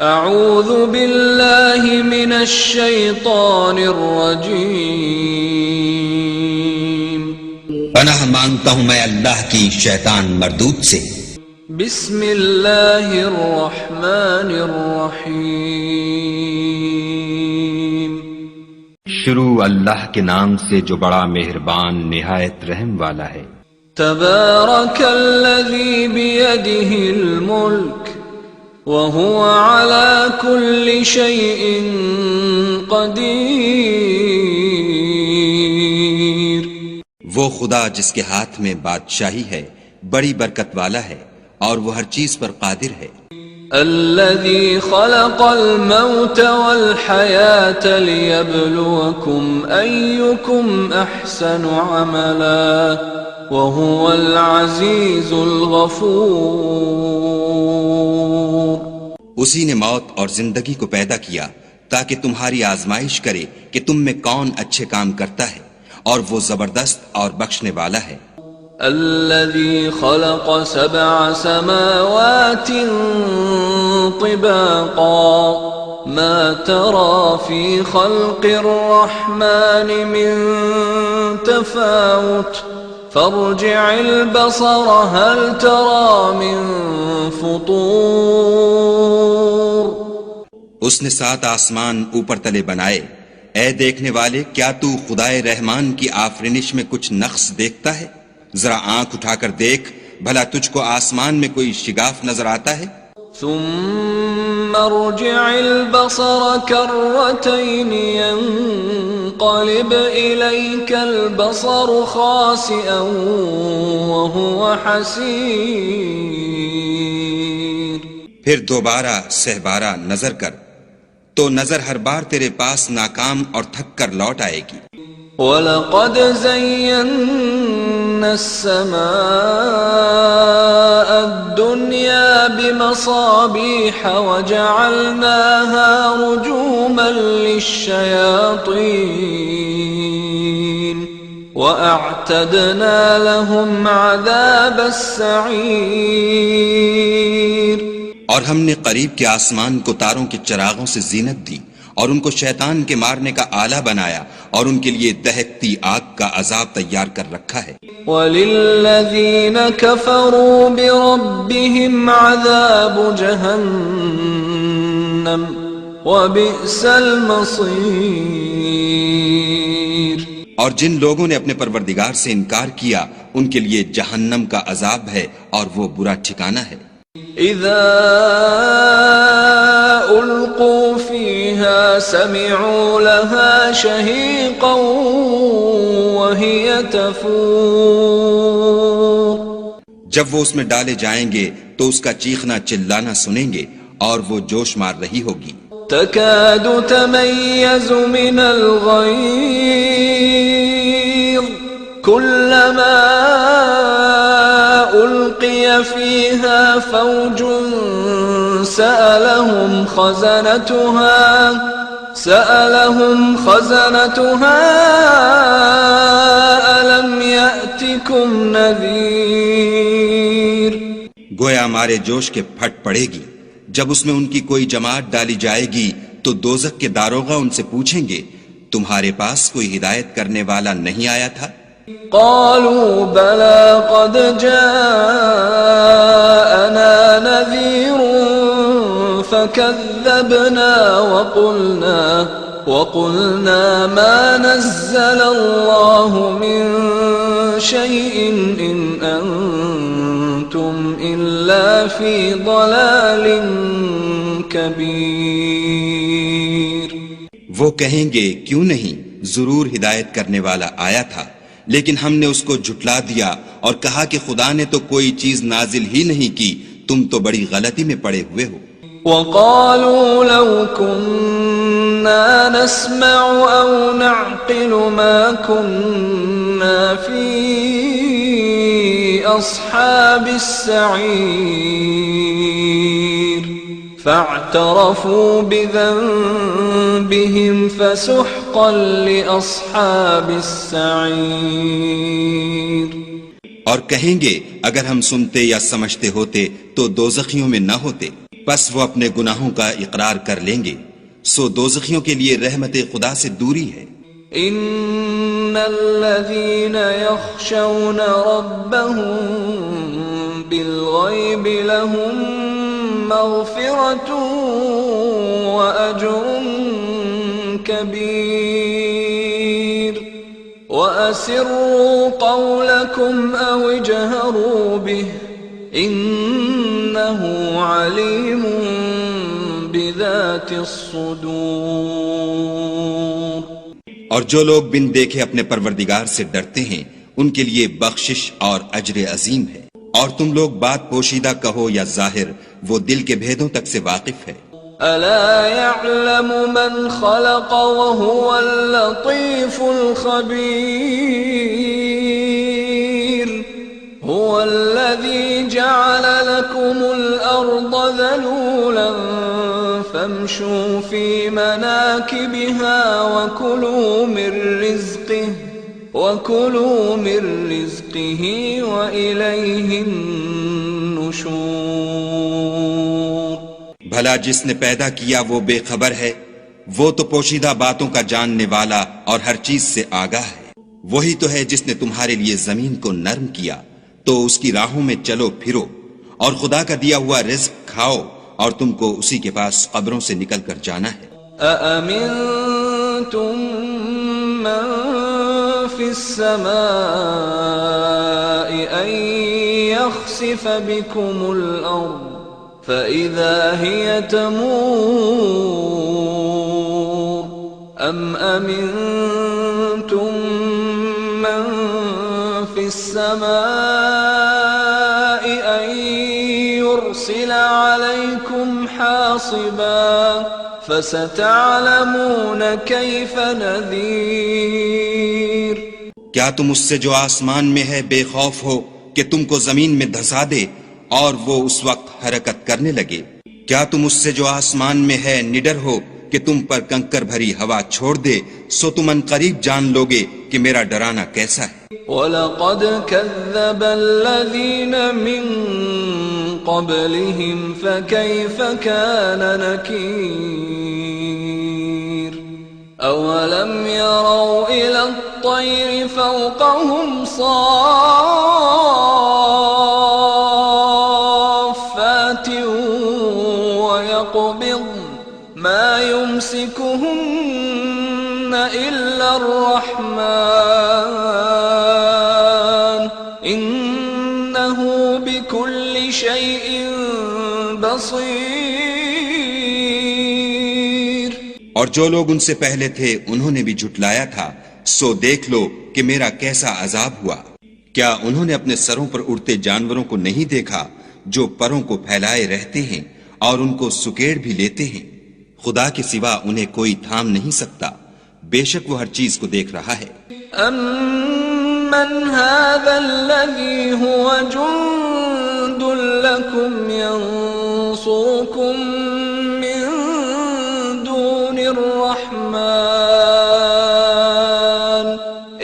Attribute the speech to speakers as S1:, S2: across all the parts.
S1: اعوذ باللہ من الشیطان الرجیم،
S2: پناہ مانگتا ہوں میں اللہ کی شیطان مردود سے۔
S1: بسم اللہ الرحمن الرحیم،
S3: شروع اللہ کے نام سے جو بڑا مہربان نہایت رحم والا ہے۔
S1: تبارک الذی بیدہ الملک وهو على كل شيء قدیر،
S2: وہ خدا جس کے ہاتھ میں بادشاہی ہے بڑی برکت والا ہے اور وہ ہر چیز پر قادر ہے۔
S1: الذي خلق الموت والحياة ليبلوكم أيكم أحسن عملا وهو العزيز الغفور،
S2: اسی نے موت اور زندگی کو پیدا کیا تاکہ تمہاری آزمائش کرے کہ تم میں کون اچھے کام کرتا ہے، اور وہ زبردست اور بخشنے والا ہے۔
S1: الذي خلق 7 سماوات طباقا ما ترى في خلق الرحمن من تفاوت فارجع البصر هل ترى من فطور،
S2: اس نے 7 آسمان اوپر تلے بنائے، اے دیکھنے والے کیا تو خدائے رحمان کی آفرینش میں کچھ نقص دیکھتا ہے؟ ذرا آنکھ اٹھا کر دیکھ، بھلا تجھ کو آسمان میں کوئی شگاف نظر آتا ہے؟
S1: ثم ارجع البصر كرتين ينقلب إليك البصر خاسئا وهو حسير،
S2: پھر دوبارہ سہبارہ نظر کر تو نظر ہر بار تیرے پاس ناکام اور تھک کر لوٹ آئے گی۔
S1: وَلَقَدْ زَيَّنَّا السَّمَاءَ الدُّنْيَا بِمَصَابِيحَ وَجَعَلْنَاهَا رُجُومًا لِلشَّيَاطِينِ وَأَعْتَدْنَا لَهُمْ عَذَابَ السَّعِيرِ،
S2: اور ہم نے قریب کے آسمان کو تاروں کے چراغوں سے زینت دی اور ان کو شیطان کے مارنے کا آلہ بنایا اور ان کے لیے دہکتی آگ کا عذاب تیار کر رکھا ہے۔
S1: وَلِلَّذِينَ كَفَرُوا بِرَبِّهِمْ عَذَابُ جَهَنَّمَ وَبِئْسَ الْمَصِيرُ،
S2: اور جن لوگوں نے اپنے پروردگار سے انکار کیا ان کے لیے جہنم کا عذاب ہے اور وہ برا ٹھکانہ ہے۔
S1: اذا القوا فيها سمعوا لها شهيقا وهي تفور،
S2: جب وہ اس میں ڈالے جائیں گے تو اس کا چیخنا چلانا سنیں گے اور وہ جوش مار رہی ہوگی۔
S1: تكاد تميز من الغيظ كلما ألقي فيها فوج سألهم خزنتها ألم يأتكم نذير،
S2: گویا مارے جوش کے پھٹ پڑے گی جب اس میں ان کی کوئی جماعت ڈالی جائے گی تو دوزخ کے داروغہ ان سے پوچھیں گے تمہارے پاس کوئی ہدایت کرنے والا نہیں آیا تھا؟
S1: قالوا بلى قد جاءنا نذير فكذبنا وقلنا ما نزل الله من شيء إن أنتم إلا في ضلال كبير،
S2: وہ کہیں گے کیوں نہیں، ضرور ہدایت کرنے والا آیا تھا، لیکن ہم نے اس کو جھٹلا دیا اور کہا کہ خدا نے تو کوئی چیز نازل ہی نہیں کی، تم تو بڑی غلطی میں پڑے ہوئے ہو۔
S1: وقالوا لو كنا نسمع أو نعقل ما كنا في أصحاب السعير، فاعترفوا بذنبهم فسحقا لأصحاب السعير،
S2: اور کہیں گے اگر ہم سنتے یا سمجھتے ہوتے تو دوزخیوں میں نہ ہوتے، پس وہ اپنے گناہوں کا اقرار کر لیں گے، سو دوزخیوں کے لیے رحمت خدا سے دوری ہے۔
S1: ان الذين يخشون ربهم بالغيب لهم مغفرة واجر كبير واسروا قولكم او اجهروا به انه عليم بذات الصدور۔
S2: اور جو لوگ بن دیکھے اپنے پروردگار سے ڈرتے ہیں ان کے لیے بخشش اور اجر عظیم ہے، اور تم لوگ بات پوشیدہ کہو یا ظاہر، وہ دل کے بھیدوں تک سے واقف ہے۔
S1: الا يعلم من خلق وهو اللطيف الخبير هو الذي جعل لكم الارض ذلولا فامشوا في مناكبها وكلوا من رزقه وإليه النشور۔
S2: بھلا جس نے پیدا کیا وہ بے خبر ہے، وہ تو پوشیدہ باتوں کا جاننے والا اور ہر چیز سے آگاہ ہے۔ وہی تو ہے جس نے تمہارے لیے زمین کو نرم کیا تو اس کی راہوں میں چلو پھرو، اور خدا کا دیا ہوا رزق کھاؤ، اور تم کو اسی کے پاس قبروں سے نکل کر جانا ہے۔
S1: أأمنتم من في السماء أن يخسف بكم الأرض فإذا هي تمور أم أمنتم من في السماء أن يرسل عليكم حاصبا فستعلمون كيف نذير۔
S2: کیا تم اس سے جو آسمان میں ہے بے خوف ہو کہ تم کو زمین میں دھسا دے اور وہ اس وقت حرکت کرنے لگے؟ کیا تم اس سے جو آسمان میں ہے نڈر ہو کہ تم پر کنکر بھری ہوا چھوڑ دے؟ سو تم ان قریب جان لوگے کہ میرا ڈرانا کیسا ہے۔
S1: وَلَقَدْ كَذَّبَ الَّذِينَ مِن قَبْلِهِمْ فَكَيْفَ كَانَ نَكِيرِ أَوَلَمْ يَرَوْا إِلَى الطَّيْرِ فَوْقَهُمْ صَافَّاتٍ وَيَقْبِضْنَ مَا يُمْسِكُهُنَّ إِلَّا الرَّحْمَنُ إِنَّهُ بِكُلِّ شَيْءٍ بَصِيرٌ۔
S2: اور جو لوگ ان سے پہلے تھے انہوں نے بھی جھٹلایا تھا، سو دیکھ لو کہ میرا کیسا عذاب ہوا۔ کیا انہوں نے اپنے سروں پر اڑتے جانوروں کو نہیں دیکھا جو پروں کو پھیلائے رہتے ہیں اور ان کو سکیڑ بھی لیتے ہیں؟ خدا کے سوا انہیں کوئی تھام نہیں سکتا، بے شک وہ ہر چیز کو دیکھ رہا ہے۔
S1: أَمَّنْ هَذَا الَّذِي هُوَ جُنْدٌ لَكُمْ يَنْصُرُكُمْ مِنْ دُونِ الرَّحْمَنِ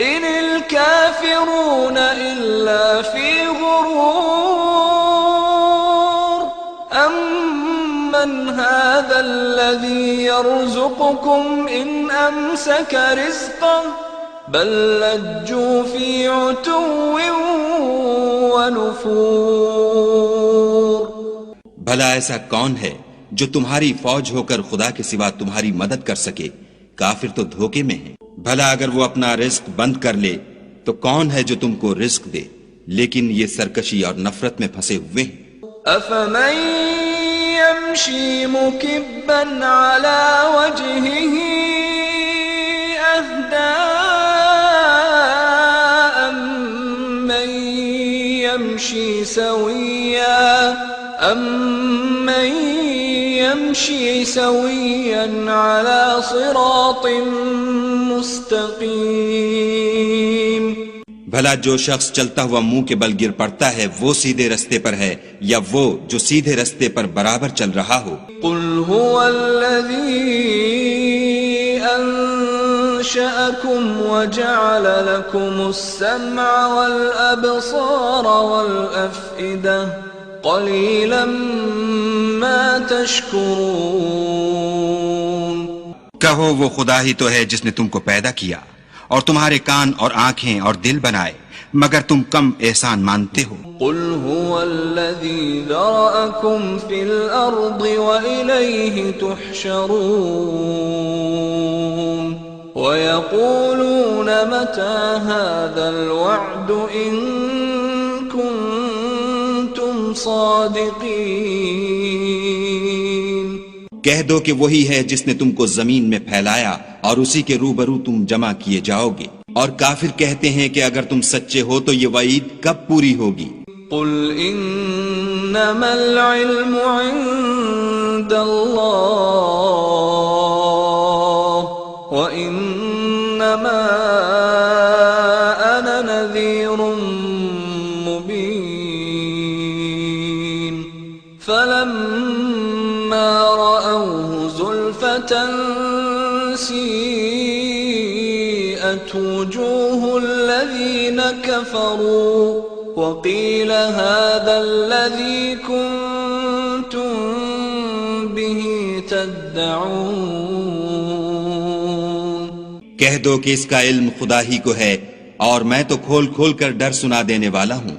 S1: إِنِ الْكَافِرُونَ إِلَّا فِي غُرُورٍ أَمَّنْ هَذَا الَّذِي يَرْزُقُكُمْ إِنْ أَمْسَكَ رِزْقَهُ بل لجوا في عتو ونفور۔
S2: بھلا ایسا کون ہے جو تمہاری فوج ہو کر خدا کے سوا تمہاری مدد کر سکے؟ کافر تو دھوکے میں ہیں۔ بھلا اگر وہ اپنا رزق بند کر لے تو کون ہے جو تم کو رزق دے؟ لیکن یہ سرکشی اور نفرت میں پھنسے ہوئے ہیں۔
S1: أفمن يمشي مكبا على وجهه أهدى أمن يمشي سويا على صراط مستقيم۔
S2: بھلا جو شخص چلتا ہوا منہ کے بل گر پڑتا ہے وہ سیدھے رستے پر ہے یا وہ جو سیدھے رستے پر برابر چل رہا ہو؟
S1: قل هو الذي أنشأكم وجعل لكم السمع والأبصار والأفئدة قليلا ما تشكرون.
S2: کہو وہ خدا ہی تو ہے جس نے تم کو پیدا کیا اور تمہارے کان اور آنکھیں اور دل بنائے، مگر تم کم احسان مانتے ہو.
S1: قل هو الذي ذرأكم في الأرض وإليه تحشرون. ويقولون متى هذا الوعد إن كنتم صادقين.
S2: کہہ دو کہ وہی ہے جس نے تم کو زمین میں پھیلایا اور اسی کے روبرو تم جمع کیے جاؤ گے. اور کافر کہتے ہیں کہ اگر تم سچے ہو تو یہ وعید کب پوری ہوگی؟
S1: قل انما العلم عند اللہ وانما انا نذیر مبین. فلما رأوه زلفة سیئت وجوه الذین كفروا وقیل هذا الذی کنتم به تدعون.
S2: کہہ دو کہ اس کا علم خدا ہی کو ہے اور میں تو کھول کھول کر ڈر سنا دینے والا ہوں.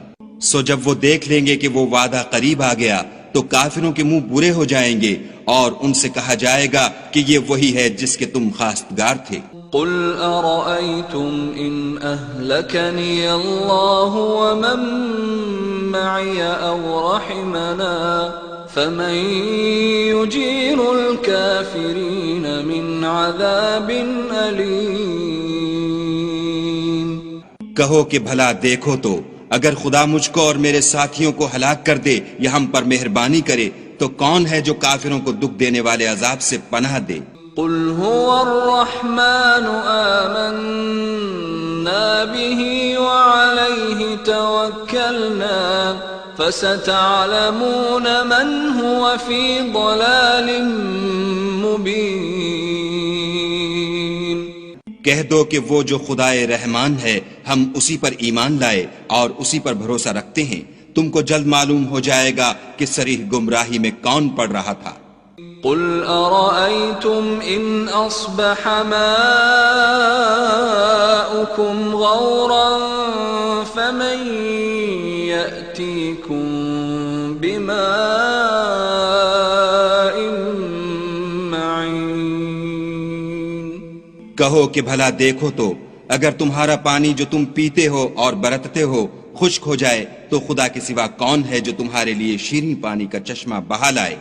S2: سو جب وہ دیکھ لیں گے کہ وہ وعدہ قریب آ گیا تو کافروں کے منہ برے ہو جائیں گے اور ان سے کہا جائے گا کہ یہ وہی ہے جس کے تم خواستگار تھے.
S1: قل ارأيتم ان اهلكني الله ومن معي او رحمنا فمن يجير الكافرين من عذاب أليم.
S2: کہو کہ بھلا دیکھو تو اگر خدا مجھ کو اور میرے ساتھیوں کو ہلاک کر دے یا ہم پر مہربانی کرے تو کون ہے جو کافروں کو دکھ دینے والے عذاب سے پناہ دے؟
S1: قل هو الرحمن آمنا به وعليه توكلنا فستعلمون من هو في ضلال مبين.
S2: کہہ دو کہ وہ جو خدائے رحمان ہے ہم اسی پر ایمان لائے اور اسی پر بھروسہ رکھتے ہیں، تم کو جلد معلوم ہو جائے گا کہ صریح گمراہی میں کون پڑ رہا تھا.
S1: قل أرأيتم إن أصبح ماؤكم غورا فمن يأتيكم بماء معين.
S2: کہو کہ بھلا دیکھو تو اگر تمہارا پانی جو تم پیتے ہو اور برتتے ہو خشک ہو جائے تو خدا کے سوا کون ہے جو تمہارے لیے شیریں پانی کا چشمہ بہا لائے؟